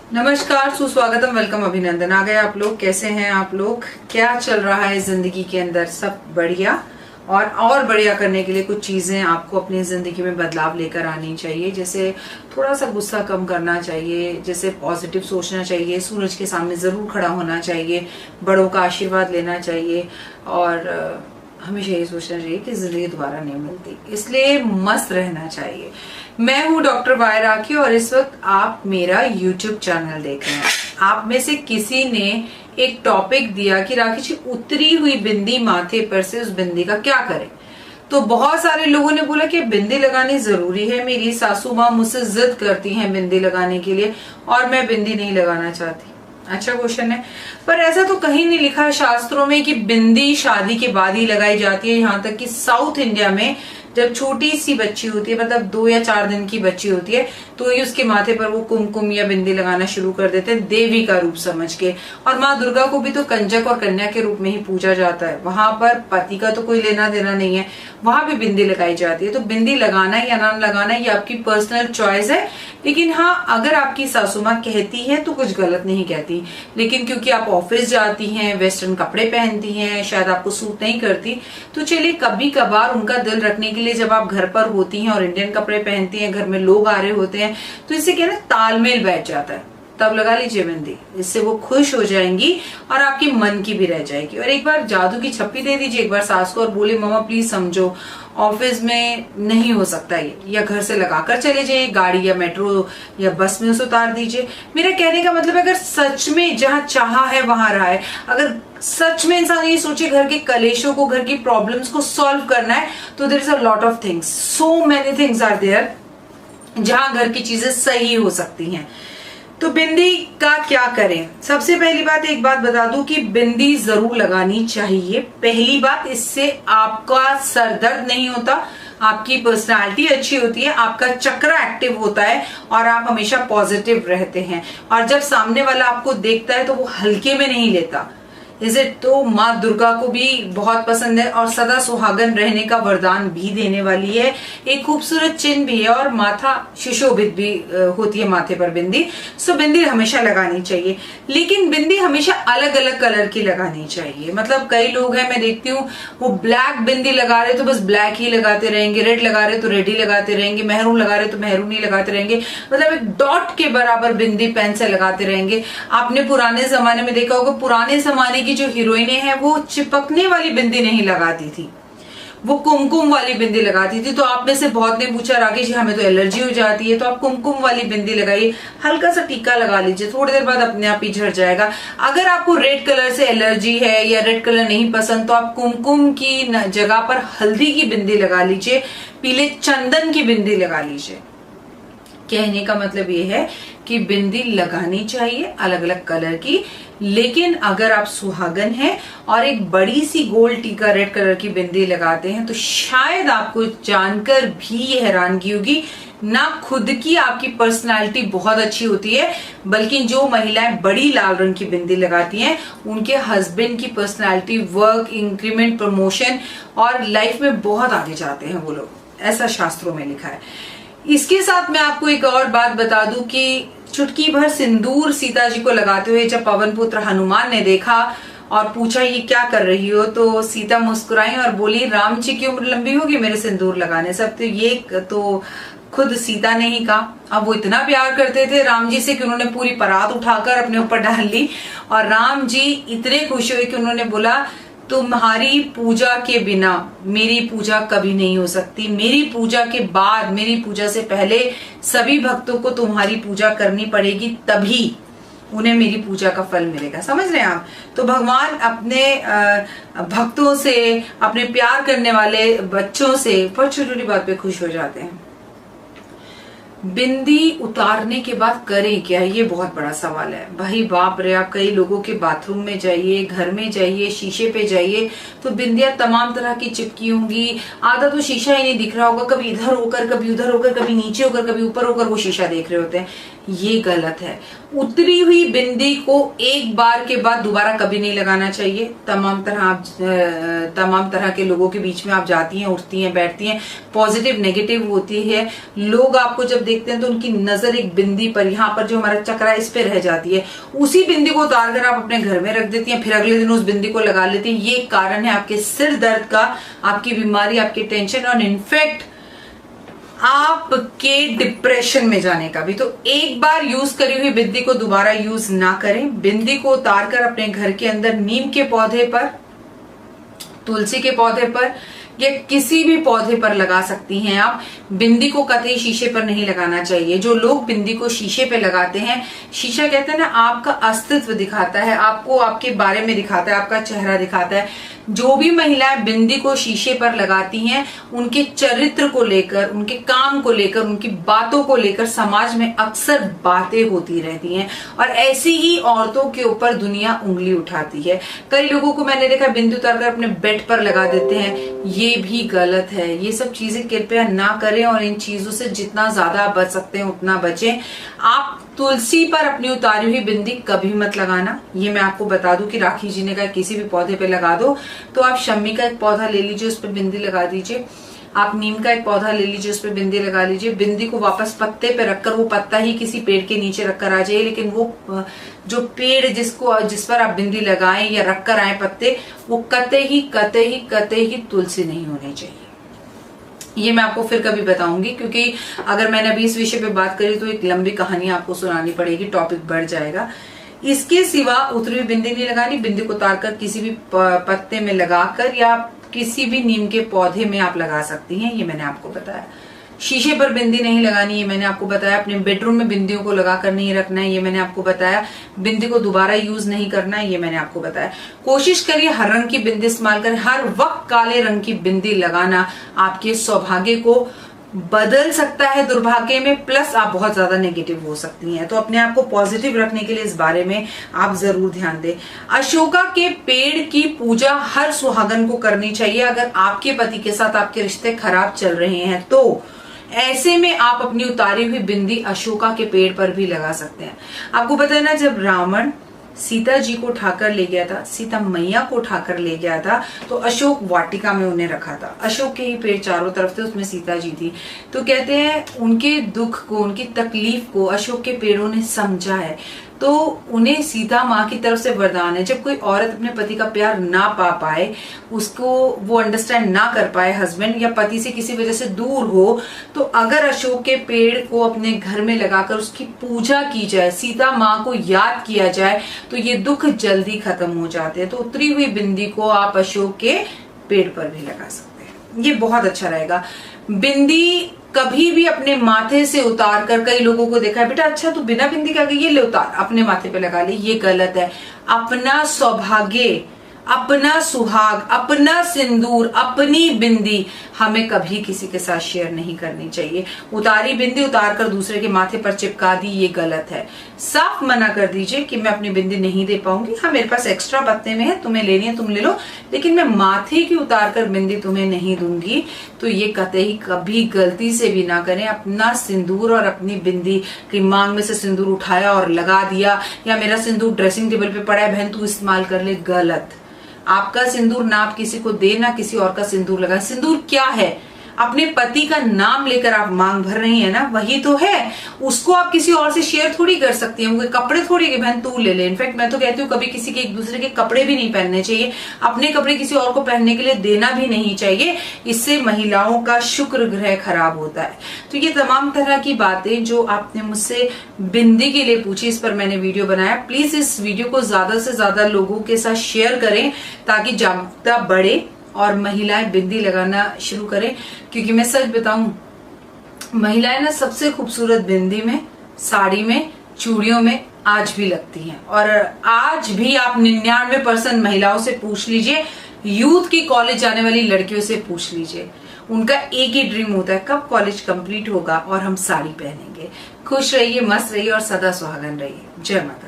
नमस्कार, सुस्वागतम, वेलकम, अभिनंदन। आ गए आप लोग। कैसे हैं आप लोग? क्या चल रहा है जिंदगी के अंदर? सब बढ़िया। और बढ़िया करने के लिए कुछ चीजें आपको अपनी जिंदगी में बदलाव लेकर आनी चाहिए। जैसे थोड़ा सा गुस्सा कम करना चाहिए, जैसे पॉजिटिव सोचना चाहिए, सूरज के सामने जरूर खड़ा होना चाहिए, बड़ों का आशीर्वाद लेना चाहिए और हमेशा ये सोचना चाहिए कि जिंदगी दोबारा नहीं मिलती, इसलिए मस्त रहना चाहिए। मैं हूँ डॉक्टर वाय राखी और इस वक्त आप मेरा YouTube चैनल देख रहे हैं। आप में से किसी ने एक टॉपिक दिया कि राखी जी, उतरी हुई बिंदी माथे पर से उस बिंदी का क्या करें। तो बहुत सारे लोगों ने बोला कि बिंदी लगानी जरूरी है, मेरी सासू माँ मुझसे जिद करती हैं बिंदी लगाने के लिए और मैं बिंदी नहीं लगाना चाहती। अच्छा क्वेश्चन है, पर ऐसा तो कहीं नहीं लिखा है शास्त्रों में कि बिंदी शादी के बाद ही लगाई जाती है। यहाँ तक कि साउथ इंडिया में जब छोटी सी बच्ची होती है, मतलब 2 या 4 दिन की बच्ची होती है, तो ही उसके माथे पर वो कुमकुम या बिंदी लगाना शुरू कर देते हैं, देवी का रूप समझ के। और माँ दुर्गा को भी तो कंजक और कन्या के रूप में ही पूजा जाता है। वहां पर पति का तो कोई लेना देना नहीं है, वहां भी बिंदी लगाई जाती है। तो बिंदी लगाना या ना लगाना ये आपकी पर्सनल चॉइस है। लेकिन हाँ, अगर आपकी सासू माँ कहती है तो कुछ गलत नहीं कहती। लेकिन क्योंकि आप ऑफिस जाती हैं, वेस्टर्न कपड़े पहनती हैं, शायद आपको सूट नहीं करती, तो चलिए कभी कभार उनका दिल रखने के लिए जब आप घर पर होती हैं और इंडियन कपड़े पहनती हैं, घर में लोग आ रहे होते हैं, तो इससे क्या ना तालमेल बैठ जाता है, तब लगा लीजिए बिंदी। इससे वो खुश हो जाएंगी और आपकी मन की भी रह जाएगी। और एक बार जादू की छप्पी दे दीजिए एक बार सास को और बोले, मामा प्लीज समझो, ऑफिस में नहीं हो सकता ये, या घर से लगाकर चले जाइए, गाड़ी या मेट्रो या बस में उसे उतार दीजिए। मेरा कहने का मतलब है, अगर सच में जहाँ चाहा है वहां रहा है, अगर सच में इंसान ये सोचे घर के कलेशों को, घर की प्रॉब्लम्स को सॉल्व करना है, तो there is a lot of things, so many things are there जहां घर की चीजें सही हो सकती हैं। तो बिंदी का क्या करें? सबसे पहली बात, एक बात बता दूं कि बिंदी जरूर लगानी चाहिए। पहली बात, इससे आपका सर दर्द नहीं होता, आपकी पर्सनालिटी अच्छी होती है, आपका चक्र एक्टिव होता है और आप हमेशा पॉजिटिव रहते हैं। और जब सामने वाला आपको देखता है तो वो हल्के में नहीं लेता। इसे तो माँ दुर्गा को भी बहुत पसंद है और सदा सुहागन रहने का वरदान भी देने वाली है। एक खूबसूरत चिन्ह भी है और माथा सुशोभित भी होती है माथे पर बिंदी। सो बिंदी हमेशा लगानी चाहिए, लेकिन बिंदी हमेशा अलग अलग कलर की लगानी चाहिए। मतलब कई लोग हैं, मैं देखती हूँ, वो ब्लैक बिंदी लगा रहे तो बस ब्लैक ही लगाते रहेंगे, रेड लगा रहे तो रेड ही लगाते रहेंगे, मेहरून लगा रहे तो मेहरून ही लगाते रहेंगे, मतलब एक डॉट के बराबर बिंदी पेन से लगाते रहेंगे। आपने पुराने जमाने में देखा होगा, पुराने जमाने की जो हीरोइनें हैं वो चिपकने वाली बिंदी नहीं लगाती थी, वो कुमकुम वाली बिंदी लगाती थी। तो आप में से बहुत ने पूछा, राखी जी हमें तो एलर्जी हो जाती है, तो आप कुमकुम वाली बिंदी लगाइए, हल्का सा टीका लगा लीजिए, थोड़ी देर बाद अपने आप ही झड़ जाएगा। अगर आपको रेड कलर से एलर्जी है या रेड कलर नहीं पसंद, तो आप कुमकुम की जगह पर हल्दी की बिंदी लगा लीजिए, पीले चंदन की बिंदी लगा लीजिए। कहने का मतलब ये है कि बिंदी लगानी चाहिए अलग अलग कलर की। लेकिन अगर आप सुहागन हैं और एक बड़ी सी गोल टीका रेड कलर की बिंदी लगाते हैं, तो शायद आपको जानकर भी हैरानगी होगी, ना खुद की आपकी पर्सनालिटी बहुत अच्छी होती है, बल्कि जो महिलाएं बड़ी लाल रंग की बिंदी लगाती हैं, उनके हस्बैंड की पर्सनालिटी, वर्क, इंक्रीमेंट, प्रमोशन और लाइफ में बहुत आगे जाते हैं वो लोग, ऐसा शास्त्रों में लिखा है। इसके साथ मैं आपको एक और बात बता दूं कि चुटकी भर सिंदूर सीता जी को लगाते हुए जब पवन पुत्र हनुमान ने देखा और पूछा ये क्या कर रही हो, तो सीता मुस्कुराई और बोली, राम जी की उम्र लंबी होगी मेरे सिंदूर लगाने से। अब तो ये तो खुद सीता ने ही कहा। अब वो इतना प्यार करते थे राम जी से कि उन्होंने पूरी परात उठाकर अपने ऊपर डाल ली और राम जी इतने खुश हुए कि उन्होंने बोला, तुम्हारी पूजा के बिना मेरी पूजा कभी नहीं हो सकती, मेरी पूजा के बाद, मेरी पूजा से पहले सभी भक्तों को तुम्हारी पूजा करनी पड़ेगी, तभी उन्हें मेरी पूजा का फल मिलेगा। समझ रहे हैं आप? तो भगवान अपने भक्तों से, अपने प्यार करने वाले बच्चों से बहुत छोटी छोटी बात पे खुश हो जाते हैं। बिंदी उतारने के बाद करें क्या, ये बहुत बड़ा सवाल है भाई। बाप रे, आप कई लोगों के बाथरूम में जाइए, घर में जाइए, शीशे पे जाइए, तो बिंदियां तमाम तरह की चिपकी होंगी। आधा तो शीशा ही नहीं दिख रहा होगा, कभी इधर होकर, कभी उधर होकर, कभी नीचे होकर, कभी ऊपर होकर वो शीशा देख रहे होते हैं। ये गलत है। उतरी हुई बिंदी को एक बार के बाद दोबारा कभी नहीं लगाना चाहिए। तमाम तरह के लोगों के बीच में आप जाती हैं, उठती हैं, बैठती हैं, पॉजिटिव नेगेटिव होती है। लोग आपको जब देखते हैं तो उनकी नजर एक बिंदी पर, यहाँ पर जो हमारा चक्र है इस पे रह जाती है। उसी बिंदी को उतार कर आप अपने घर में रख देती हैं, फिर अगले दिन उस बिंदी को लगा लेती हैं। ये कारण है आपके सिर दर्द का, आपकी बीमारी, आपकी टेंशन और इनफैक्ट आपके डिप्रेशन में जाने का भी। तो एक बार यूज करी हुई बिंदी को दोबारा यूज ना करें। बिंदी को उतार कर अपने घर के अंदर नीम के पौधे पर, तुलसी के पौधे पर या किसी भी पौधे पर लगा सकती हैं आप। बिंदी को कतई शीशे पर नहीं लगाना चाहिए। जो लोग बिंदी को शीशे पे लगाते हैं, शीशा कहते हैं ना, आपका अस्तित्व दिखाता है, आपको आपके बारे में दिखाता है, आपका चेहरा दिखाता है। जो भी महिलाएं बिंदी को शीशे पर लगाती हैं, उनके चरित्र को लेकर, उनके काम को लेकर, उनकी बातों को लेकर समाज में अक्सर बातें होती रहती हैं और ऐसी ही औरतों के ऊपर दुनिया उंगली उठाती है। कई लोगों को मैंने देखा बिंदी उतारकर अपने बेड पर लगा देते हैं, ये भी गलत है। ये सब चीजें कृपया ना करें और इन चीजों से जितना ज्यादा बच सकते हैं उतना बचें। आप तुलसी पर अपनी उतारी हुई बिंदी कभी मत लगाना। ये मैं आपको बता दूं कि राखी जी ने कहा किसी भी पौधे पे लगा दो। तो आप शम्मी का एक पौधा ले लीजिए, उस पर बिंदी लगा दीजिए। आप नीम का एक पौधा ले लीजिए, उस पर बिंदी लगा लीजिए। बिंदी को वापस पत्ते पे रखकर, वो पत्ता ही किसी पेड़ के नीचे रखकर आ जाइए, लेकिन वो जो पेड़ जिस पर आप बिंदी लगाएं या रखकर आए पत्ते, वो कतई तुलसी नहीं होने चाहिए। ये मैं आपको फिर कभी बताऊंगी, क्योंकि अगर मैंने अभी इस विषय पे बात करी तो एक लंबी कहानी आपको सुनानी पड़ेगी, टॉपिक बढ़ जाएगा। इसके सिवा उतरी हुई बिंदी नहीं लगानी। बिंदी को उतारकर किसी भी पत्ते में लगाकर या किसी भी नीम के पौधे में आप लगा सकती हैं, ये मैंने आपको बताया। शीशे पर बिंदी नहीं लगानी, ये मैंने आपको बताया। अपने बेडरूम में बिंदियों को लगाकर नहीं रखना है, ये मैंने आपको बताया। बिंदी को दोबारा यूज नहीं करना है, ये मैंने आपको बताया। कोशिश करिए हर रंग की बिंदी इस्तेमाल करें। हर वक्त काले रंग की बिंदी लगाना आपके सौभाग्य को बदल सकता है दुर्भाग्य में, प्लस आप बहुत ज्यादा नेगेटिव हो सकती हैं। तो अपने आप को पॉजिटिव रखने के लिए इस बारे में आप जरूर ध्यान दें। अशोका के पेड़ की पूजा हर सुहागन को करनी चाहिए। अगर आपके पति के साथ आपके रिश्ते खराब चल रहे हैं तो ऐसे में आप अपनी उतारी हुई बिंदी अशोका के पेड़ पर भी लगा सकते हैं। आपको पता है ना, जब रावण सीता जी को उठाकर ले गया था, सीता मैया को उठाकर ले गया था, तो अशोक वाटिका में उन्हें रखा था। अशोक के ही पेड़ चारों तरफ थे, उसमें सीता जी थी। तो कहते हैं उनके दुख को, उनकी तकलीफ को अशोक के पेड़ों ने समझा है। तो उन्हें सीता माँ की तरफ से वरदान है, जब कोई औरत अपने पति का प्यार ना पा पाए, उसको वो अंडरस्टैंड ना कर पाए, हस्बैंड या पति से किसी वजह से दूर हो, तो अगर अशोक के पेड़ को अपने घर में लगाकर उसकी पूजा की जाए, सीता माँ को याद किया जाए, तो ये दुख जल्दी खत्म हो जाते हैं। तो उतरी हुई बिंदी को आप अशोक के पेड़ पर भी लगा सकते हैं, ये बहुत अच्छा रहेगा। बिंदी कभी भी अपने माथे से उतार कर, कई लोगों को देखा है, बेटा अच्छा तू बिना बिंदी का ये ले उतार अपने माथे पे लगा ले, ये गलत है। अपना सौभाग्य, अपना सुहाग, अपना सिंदूर, अपनी बिंदी हमें कभी किसी के साथ शेयर नहीं करनी चाहिए। उतारी बिंदी उतार कर दूसरे के माथे पर चिपका दी, ये गलत है। साफ मना कर दीजिए कि मैं अपनी बिंदी नहीं दे पाऊंगी। हाँ, मेरे पास एक्स्ट्रा पत्ते में है, तुम्हें लेनी है तुम ले लो, लेकिन मैं माथे की उतार कर बिंदी तुम्हें नहीं दूंगी। तो ये कतई कभी गलती से भी ना करें। अपना सिंदूर और अपनी बिंदी की मांग में से सिंदूर उठाया और लगा दिया, या मेरा सिंदूर ड्रेसिंग टेबल पे पड़ा है बहन तू इस्तेमाल कर ले, गलत। आपका सिंदूर ना आप किसी को दे, ना किसी और का सिंदूर लगा। सिंदूर क्या है? अपने पति का नाम लेकर आप मांग भर रही है ना, वही तो है। उसको आप किसी और से शेयर थोड़ी कर सकती हैं। वो कपड़े थोड़ी कि बहन तू ले ले। इनफैक्ट मैं तो कहती हूँ कभी किसी के एक दूसरे के कपड़े भी नहीं पहनने चाहिए। अपने कपड़े किसी और को पहनने के लिए देना भी नहीं चाहिए। इससे महिलाओं का शुक्र ग्रह खराब होता है। तो ये तमाम तरह की बातें जो आपने मुझसे बिंदी के लिए पूछी, इस पर मैंने वीडियो बनाया। प्लीज इस वीडियो को ज्यादा से ज्यादा लोगों के साथ शेयर करें ताकि जागरूकता बढ़े और महिलाएं बिंदी लगाना शुरू करें। क्योंकि मैं सच बताऊं, महिलाएं ना सबसे खूबसूरत बिंदी में, साड़ी में, चूड़ियों में आज भी लगती हैं। और आज भी आप 99% महिलाओं से पूछ लीजिए, यूथ की कॉलेज जाने वाली लड़कियों से पूछ लीजिए, उनका एक ही ड्रीम होता है कब कॉलेज कंप्लीट होगा और हम साड़ी पहनेंगे। खुश रहिए, मस्त रहिए और सदा सुहागन रहिए। जय माता।